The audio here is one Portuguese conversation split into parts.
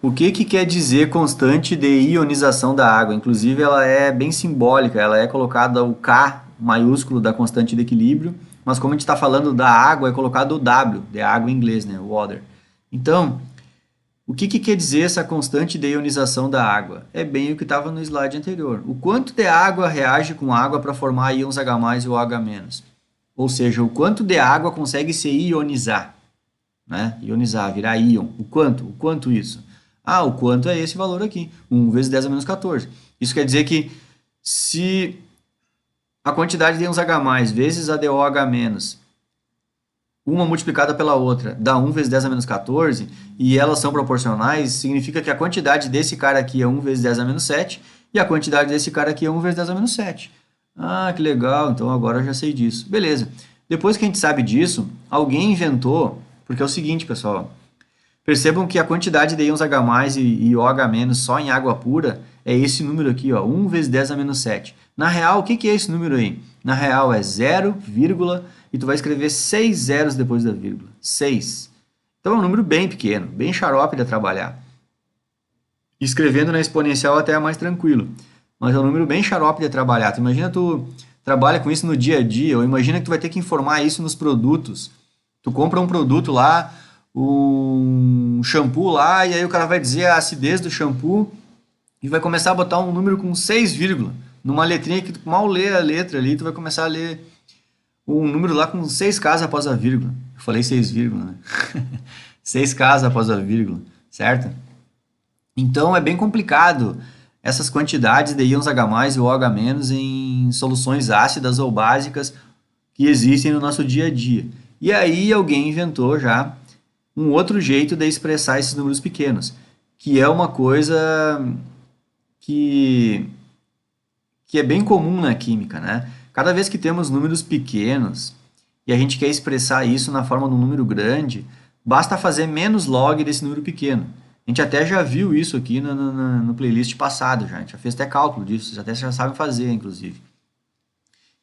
O que que quer dizer constante de ionização da água? Inclusive, ela é bem simbólica, ela é colocada o K maiúsculo da constante de equilíbrio, mas como a gente está falando da água, é colocado o W, de água em inglês, né? Water. Então, o que que quer dizer essa constante de ionização da água? É bem o que estava no slide anterior. O quanto de água reage com água para formar íons H+, e o H-. Ou seja, o quanto de água consegue se ionizar, né? Ionizar, virar íon. O quanto? O quanto isso? Ah, o quanto é esse valor aqui, 1 vezes 10 a menos 14. Isso quer dizer que se a quantidade de íons H+, vezes a de OH-, uma multiplicada pela outra, dá 1 vezes 10 a menos 14, e elas são proporcionais, significa que a quantidade desse cara aqui é 1 vezes 10 a menos 7, e a quantidade desse cara aqui é 1 vezes 10 a menos 7. Ah, que legal, então agora eu já sei disso. Beleza. Depois que a gente sabe disso, alguém inventou, porque é o seguinte, pessoal, percebam que a quantidade de íons H+, e OH- só em água pura é esse número aqui, ó, 1 vezes 10 a menos 7. Na real, o que que é esse número aí? Na real é 0, e tu vai escrever 6 zeros depois da vírgula. 6. Então é um número bem pequeno, bem xarope de trabalhar. Escrevendo na exponencial até é mais tranquilo, mas é um número bem xarope de trabalhar. Tu imagina tu trabalha com isso no dia a dia, ou imagina que tu vai ter que informar isso nos produtos. Tu compra um produto lá, um shampoo lá, e aí o cara vai dizer a acidez do shampoo e vai começar a botar um número com 6, numa letrinha que tu mal lê a letra ali, tu vai começar a ler um número lá com 6 casas após a vírgula. Eu falei 6, né? 6 casas após a vírgula, certo? Então é bem complicado essas quantidades de íons H+, e OH- em soluções ácidas ou básicas que existem no nosso dia a dia. E aí alguém inventou já um outro jeito de expressar esses números pequenos, que é uma coisa que, que é bem comum na química, né? Cada vez que temos números pequenos e a gente quer expressar isso na forma de um número grande, basta fazer menos log desse número pequeno. A gente até já viu isso aqui no playlist passado, já. A gente já fez até cálculo disso, vocês até já sabem fazer, inclusive.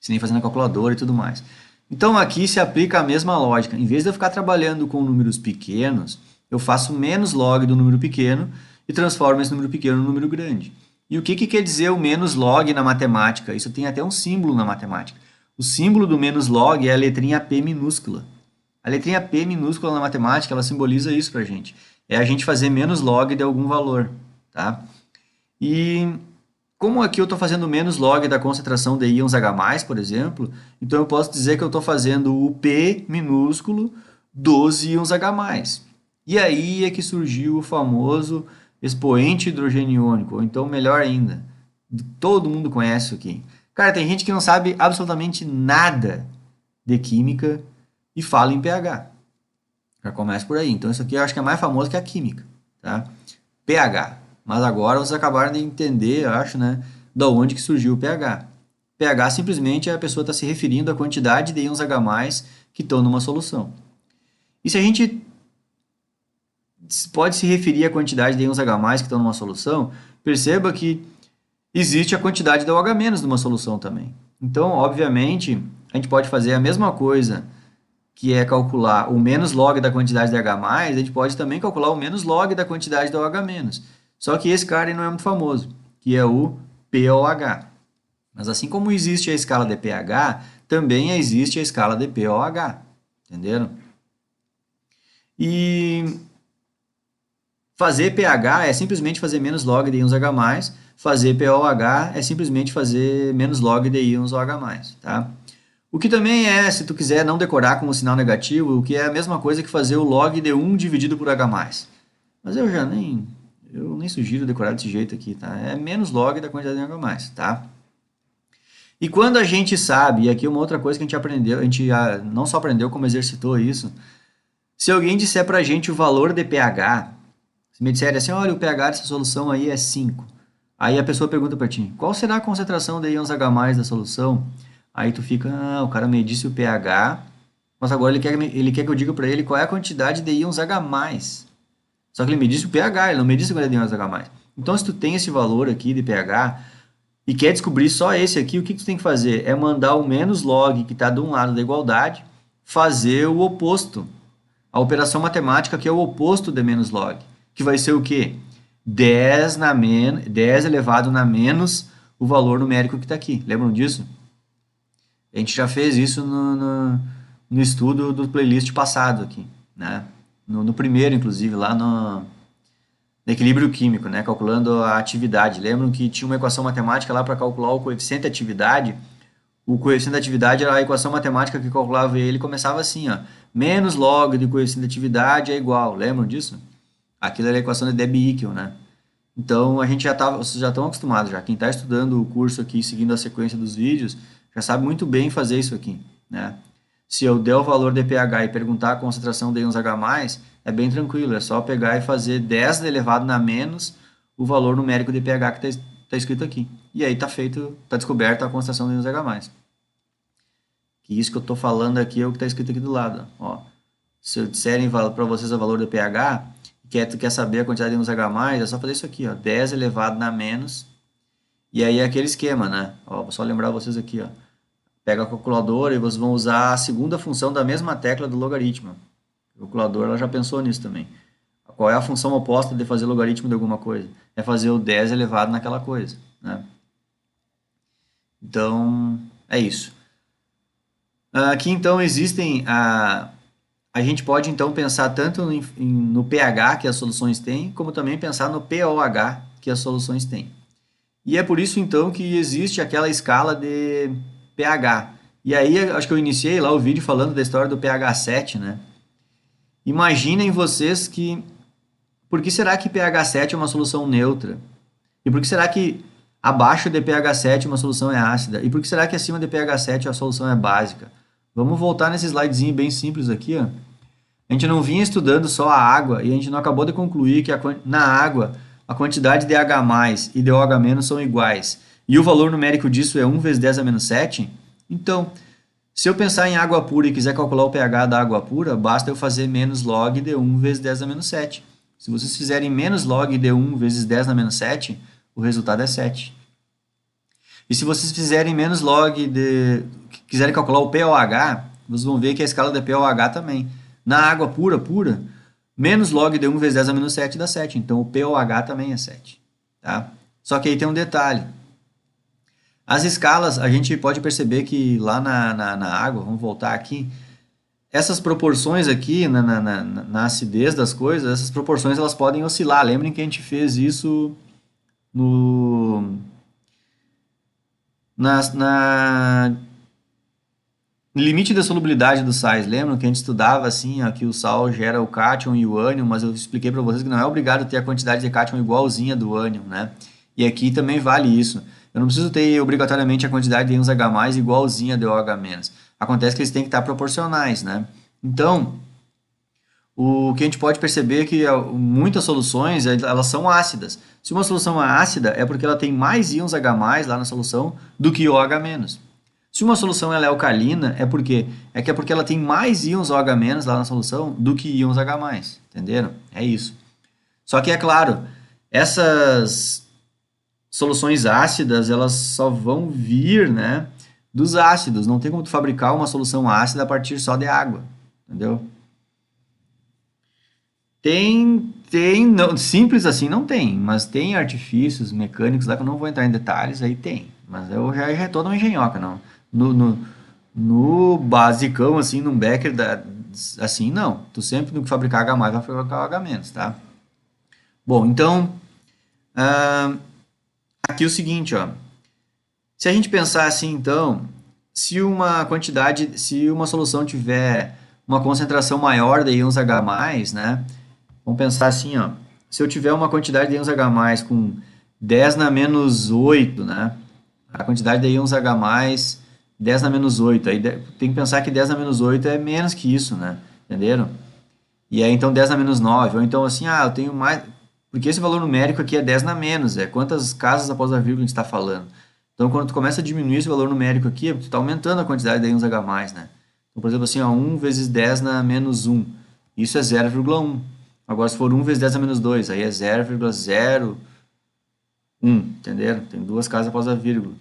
Ensinei fazendo a calculadora e tudo mais. Então aqui se aplica a mesma lógica. Em vez de eu ficar trabalhando com números pequenos, eu faço menos log do número pequeno e transformo esse número pequeno num número grande. E o que que quer dizer o menos log na matemática? Isso tem até um símbolo na matemática. O símbolo do menos log é a letrinha P minúscula. A letrinha P minúscula na matemática, ela simboliza isso para a gente. É a gente fazer menos log de algum valor, tá? E como aqui eu estou fazendo menos log da concentração de íons H+, por exemplo, então eu posso dizer que eu estou fazendo o P minúsculo dos íons H+. E aí é que surgiu o famoso expoente hidrogênio iônico, ou então melhor ainda, todo mundo conhece isso aqui. Cara, tem gente que não sabe absolutamente nada de química e fala em pH. Já começa por aí. Então isso aqui eu acho que é mais famoso que a química, tá? pH. Mas agora vocês acabaram de entender, eu acho, né, da onde que surgiu o pH. pH simplesmente a pessoa está se referindo à quantidade de íons H+ que estão numa solução. E se a gente pode se referir à quantidade de íons H+ que estão numa solução, perceba que existe a quantidade de OH- numa solução também. Então, obviamente, a gente pode fazer a mesma coisa, que é calcular o menos log da quantidade de H+, a gente pode também calcular o menos log da quantidade de OH-. Só que esse cara aí não é muito famoso, que é o POH. Mas assim como existe a escala de pH, também existe a escala de POH. Entenderam? E fazer pH é simplesmente fazer menos log de íons H+, fazer POH é simplesmente fazer menos log de íons OH+, tá? O que também é, se tu quiser não decorar com o sinal negativo, o que é a mesma coisa que fazer o log de 1 dividido por H+. Mas eu nem sugiro decorar desse jeito aqui, tá? É menos log da quantidade de H+, tá? E quando a gente sabe, e aqui é uma outra coisa que a gente aprendeu, a gente não só aprendeu como exercitou isso, se alguém disser pra gente o valor de pH, se me disserem assim, olha, o pH dessa solução aí é 5. Aí a pessoa pergunta para ti, qual será a concentração de íons H+ da solução? Aí tu fica, o cara me disse o pH, mas agora ele quer que eu diga para ele qual é a quantidade de íons H+. Só que ele me disse o pH, ele não me disse a quantidade de íons H+. Então, se tu tem esse valor aqui de pH e quer descobrir só esse aqui, o que tu tem que fazer? É mandar o menos log que está de um lado da igualdade, fazer o oposto. A operação matemática que é o oposto de menos log. que vai ser o quê? 10 elevado na menos o valor numérico que está aqui. Lembram disso? A gente já fez isso no estudo do playlist passado aqui, né? No primeiro, inclusive, lá no equilíbrio químico, né? Calculando a atividade. Lembram que tinha uma equação matemática lá para calcular o coeficiente de atividade? O coeficiente de atividade era a equação matemática que calculava ele, começava assim, ó, menos log de coeficiente de atividade é igual. Lembram disso? Aquilo era a equação de Debye-Equal, né? Então, a gente vocês já estão acostumados já. Quem está estudando o curso aqui, seguindo a sequência dos vídeos, já sabe muito bem fazer isso aqui, né? Se eu der o valor de pH e perguntar a concentração de íons H+, é bem tranquilo, é só pegar e fazer 10 elevado na menos o valor numérico de pH que está escrito aqui. E aí está feito, está descoberta a concentração de íons H+. Que isso que eu estou falando aqui é o que está escrito aqui do lado. Ó. Se eu disserem para vocês o valor do pH, tu quer saber a quantidade de íons H+, é só fazer isso aqui, ó, 10 elevado na menos. E aí é aquele esquema, né? Ó, vou só lembrar vocês aqui, ó. Pega a calculadora e vocês vão usar a segunda função da mesma tecla do logaritmo. A calculadora ela já pensou nisso também. Qual é a função oposta de fazer logaritmo de alguma coisa? É fazer o 10 elevado naquela coisa, né? Então, é isso. Aqui, então, existem... A gente pode, então, pensar tanto no pH que as soluções têm, como também pensar no pOH que as soluções têm. E é por isso, então, que existe aquela escala de pH. E aí, acho que eu iniciei lá o vídeo falando da história do pH 7, né? Imaginem vocês que... Por que será que pH 7 é uma solução neutra? E por que será que abaixo de pH 7 uma solução é ácida? E por que será que acima de pH 7 a solução é básica? Vamos voltar nesse slidezinho bem simples aqui, ó. A gente não vinha estudando só a água e a gente não acabou de concluir que na água a quantidade de H+ e de OH- são iguais. E o valor numérico disso é 1 vezes 10 a menos 7. Então, se eu pensar em água pura e quiser calcular o pH da água pura, basta eu fazer menos log de 1 vezes 10 a menos 7. Se vocês fizerem menos log de 1 vezes 10 a menos 7, o resultado é 7. E se vocês fizerem menos log de... quiserem calcular o pOH, vocês vão ver que a escala de pOH também. Na água pura, menos log de 1 vezes 10 a menos 7 dá 7. Então, o pOH também é 7. Tá? Só que aí tem um detalhe. As escalas, a gente pode perceber que lá na água, vamos voltar aqui, essas proporções aqui, na acidez das coisas, essas proporções elas podem oscilar. Lembrem que a gente fez isso no limite da solubilidade dos sais. Lembram que a gente estudava assim, ó, que o sal gera o cátion e o ânion, mas eu expliquei para vocês que não é obrigado a ter a quantidade de cátion igualzinha do ânion, né? E aqui também vale isso. Eu não preciso ter obrigatoriamente a quantidade de íons H+ igualzinha de OH-. Acontece que eles têm que estar proporcionais, né? Então, o que a gente pode perceber é que muitas soluções elas são ácidas. Se uma solução é ácida, é porque ela tem mais íons H+ lá na solução do que OH-. Se uma solução ela é alcalina, é porque ela tem mais íons OH- lá na solução do que íons H+. Entenderam? É isso. Só que é claro, essas soluções ácidas, elas só vão vir, né, dos ácidos. Não tem como tu fabricar uma solução ácida a partir só de água. Entendeu? Não, simples assim não tem, mas tem artifícios mecânicos lá que eu não vou entrar em detalhes, aí tem. Mas eu já é toda uma engenhoca, não. No basicão, assim, num Becker, assim, não. Tu sempre no que fabricar H+, vai fabricar H-, tá? Bom, então, aqui é o seguinte, ó. Se a gente pensar assim, então, se uma solução tiver uma concentração maior de íons H+, né? Vamos pensar assim, ó. Se eu tiver uma quantidade de íons H+ com 10 na menos 8, né? A quantidade de íons H+, 10 na menos 8. Aí tem que pensar que 10 na menos 8 é menos que isso, né? Entenderam? E aí, então, 10 na menos 9. Ou então, assim, eu tenho mais... Porque esse valor numérico aqui é 10 na menos. É quantas casas após a vírgula a gente está falando. Então, quando tu começa a diminuir esse valor numérico aqui, tu está aumentando a quantidade de íons H+, né? Então, por exemplo, assim, ó, 1 vezes 10 na menos 1. Isso é 0,1. Agora, se for 1 vezes 10 na menos 2, aí é 0,01. Entenderam? Tem duas casas após a vírgula.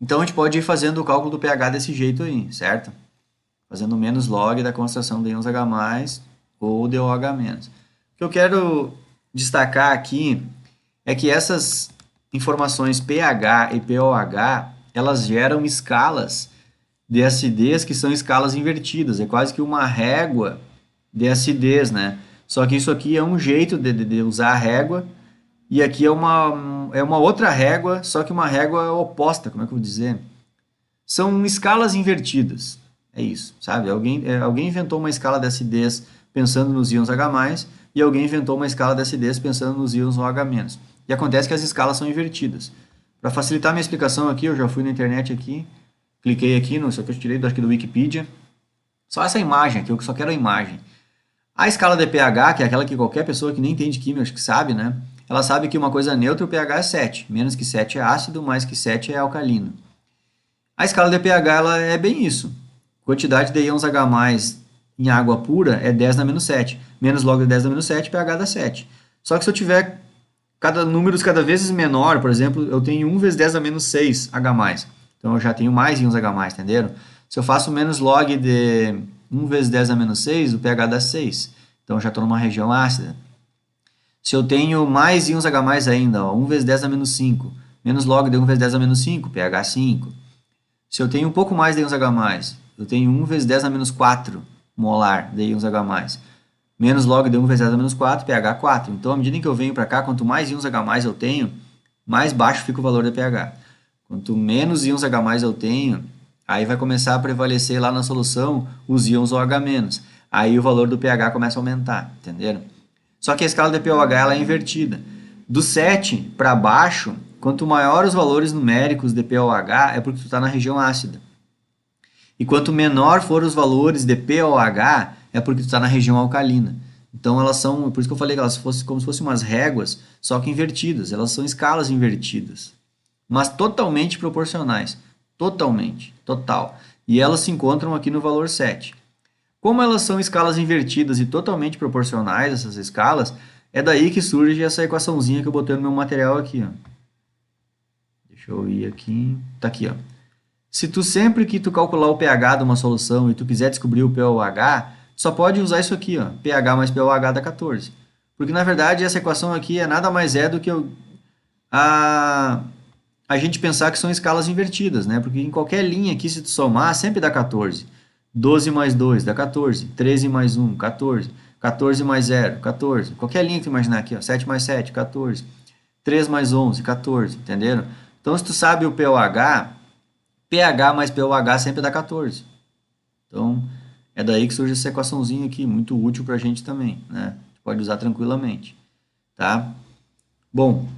Então, a gente pode ir fazendo o cálculo do pH desse jeito aí, certo? Fazendo menos log da concentração de íons H+, ou de OH-. O que eu quero destacar aqui é que essas informações pH e pOH, elas geram escalas de acidez que são escalas invertidas. É quase que uma régua de acidez, né? Só que isso aqui é um jeito de usar a régua e aqui é uma outra régua, só que uma régua oposta, como é que eu vou dizer? São escalas invertidas. É isso, sabe? Alguém inventou uma escala de acidez pensando nos íons H+, e alguém inventou uma escala de acidez pensando nos íons OH-. E acontece que as escalas são invertidas. Para facilitar minha explicação aqui, eu já fui na internet aqui, cliquei aqui, isso aqui eu tirei aqui do Wikipedia. Só essa imagem aqui, eu só quero a imagem. A escala de pH, que é aquela que qualquer pessoa que nem entende química, acho que sabe, né? Ela sabe que uma coisa neutra, o pH é 7. Menos que 7 é ácido, mais que 7 é alcalino. A escala de pH ela é bem isso. Quantidade de íons H+ em água pura é 10 na menos 7. Menos log de 10 na menos 7, pH dá 7. Só que se eu tiver números cada vez menor, por exemplo, eu tenho 1 vezes 10 a menos 6 H+. Então eu já tenho mais íons H+, entenderam? Se eu faço menos log de 1 vezes 10 a menos 6, o pH dá 6. Então eu já estou numa região ácida. Se eu tenho mais íons H+ ainda, ó, 1 vezes 10 a menos 5, menos log de 1 vezes 10 a menos 5, pH 5. Se eu tenho um pouco mais de íons H+, eu tenho 1 vezes 10 a menos 4 molar de íons H+. Menos log de 1 vezes 10 a menos 4, pH 4. Então, à medida que eu venho para cá, quanto mais íons H+ eu tenho, mais baixo fica o valor de pH. Quanto menos íons H+ eu tenho, aí vai começar a prevalecer lá na solução os íons OH-. Aí o valor do pH começa a aumentar, entenderam? Só que a escala de pOH ela é invertida. Do 7 para baixo, quanto maior os valores numéricos de pOH, é porque tu está na região ácida. E quanto menor for os valores de pOH, é porque tu está na região alcalina. Então elas são, por isso que eu falei que elas fossem como se fossem umas réguas, só que invertidas. Elas são escalas invertidas, mas totalmente proporcionais. Totalmente, total. E elas se encontram aqui no valor 7. Como elas são escalas invertidas e totalmente proporcionais, essas escalas, é daí que surge essa equaçãozinha que eu botei no meu material aqui. Ó. Deixa eu ir aqui. Tá aqui, ó. Se tu sempre que tu calcular o pH de uma solução e tu quiser descobrir o pOH, só pode usar isso aqui, ó, pH mais pOH dá 14. Porque, na verdade, essa equação aqui é nada mais do que a gente pensar que são escalas invertidas, né? Porque em qualquer linha aqui, se tu somar, sempre dá 14. 12 mais 2 dá 14. 13 mais 1, 14. 14 mais 0, 14. Qualquer linha que tu imaginar aqui, ó, 7 mais 7, 14. 3 mais 11, 14, entenderam? Então, se tu sabe o pOH, pH mais pOH sempre dá 14. Então, é daí que surge essa equaçãozinha aqui, muito útil para a gente também, né? A gente pode usar tranquilamente, tá? Bom,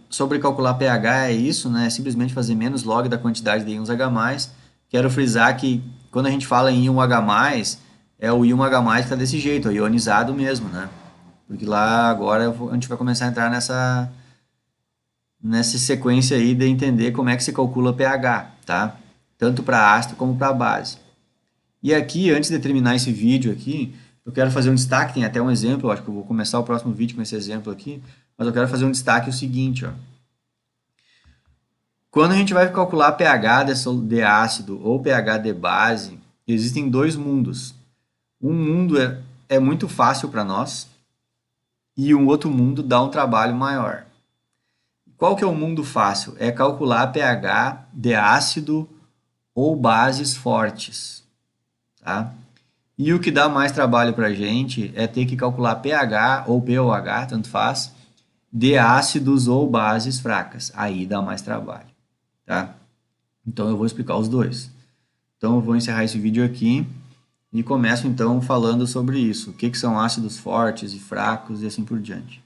sobre calcular pH é isso, né? É simplesmente fazer menos log da quantidade de íons H+. Quero frisar que quando a gente fala em íon H+, é o íon H+, que está desse jeito, é ionizado mesmo, né? Porque lá agora a gente vai começar a entrar nessa sequência aí de entender como é que se calcula pH, tá? Tanto para ácido como para base. E aqui, antes de terminar esse vídeo aqui, eu quero fazer um destaque, tem até um exemplo, eu acho que eu vou começar o próximo vídeo com esse exemplo aqui, mas eu quero fazer um destaque o seguinte, ó. Quando a gente vai calcular pH de ácido ou pH de base, existem dois mundos. Um mundo é muito fácil para nós e um outro mundo dá um trabalho maior. Qual que é o mundo fácil? É calcular pH de ácido ou bases fortes, tá? E o que dá mais trabalho para a gente é ter que calcular pH ou pOH, tanto faz, de ácidos ou bases fracas. Aí dá mais trabalho, tá? Então eu vou explicar os dois. Então eu vou encerrar esse vídeo aqui e começo então falando sobre isso. O que são ácidos fortes e fracos e assim por diante.